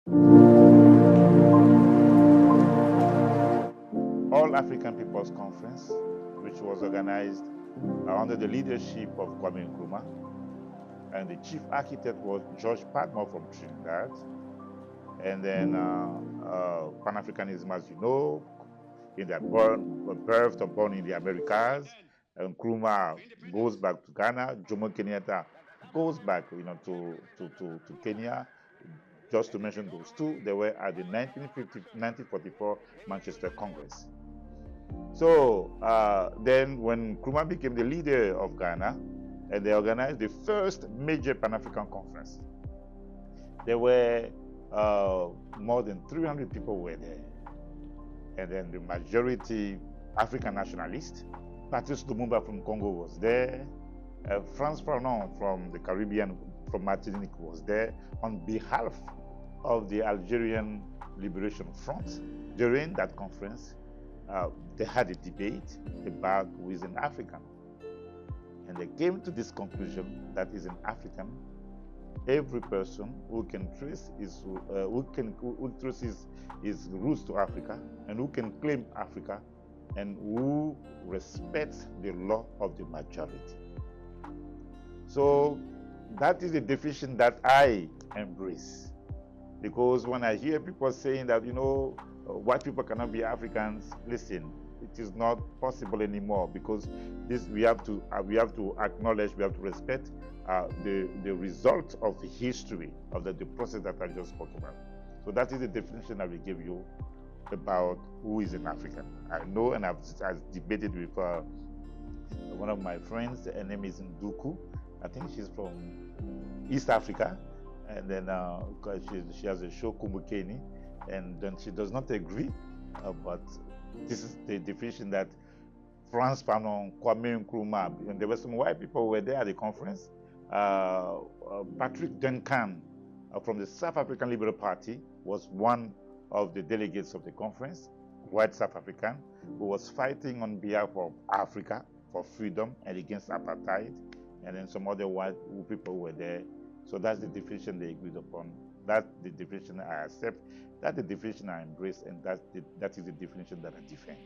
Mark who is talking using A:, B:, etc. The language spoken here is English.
A: All African People's Conference, which was organized under the leadership of Kwame Nkrumah, and the chief architect was George Padmore from Trinidad. And then Pan-Africanism, as you know, in that birthed or born in the Americas. And Nkrumah goes back to Ghana. Jomo Kenyatta goes back, to Kenya. Just to mention those two, they were at the 1944 Manchester Congress. So then when Nkrumah became the leader of Ghana, and they organized the first major Pan-African conference, there were more than 300 people were there. And then the majority African nationalists. Patrice Lumumba from Congo was there. Frantz Fanon from the Caribbean, from Martinique, was there on behalf of the Algerian Liberation Front. During that conference, they had a debate about who is an African. And they came to this conclusion that is an African. Every person who can trace his roots to Africa, and who can claim Africa, and who respects the law of the majority. So that is the definition that I embrace. Because when I hear people saying that, white people cannot be Africans, listen, it is not possible anymore, because we have to acknowledge, we have to respect the result of the history of the process that I just spoke about. So that is the definition I will give you about who is an African. I know, and I've debated with one of my friends. Her name is Nduku. I think she's from East Africa, and then she has a show Kumukeni, and then she does not agree, but this is the definition that Frantz Fanon, Kwame Nkrumah, and there were some white people who were there at the conference. Patrick Duncan from the South African Liberal Party was one of the delegates of the conference, white South African, who was fighting on behalf of Africa for freedom and against apartheid, and then some other white people were there. So that's the definition they agreed upon. That's the definition I accept, that's the definition I embrace, and that is the definition that I defend.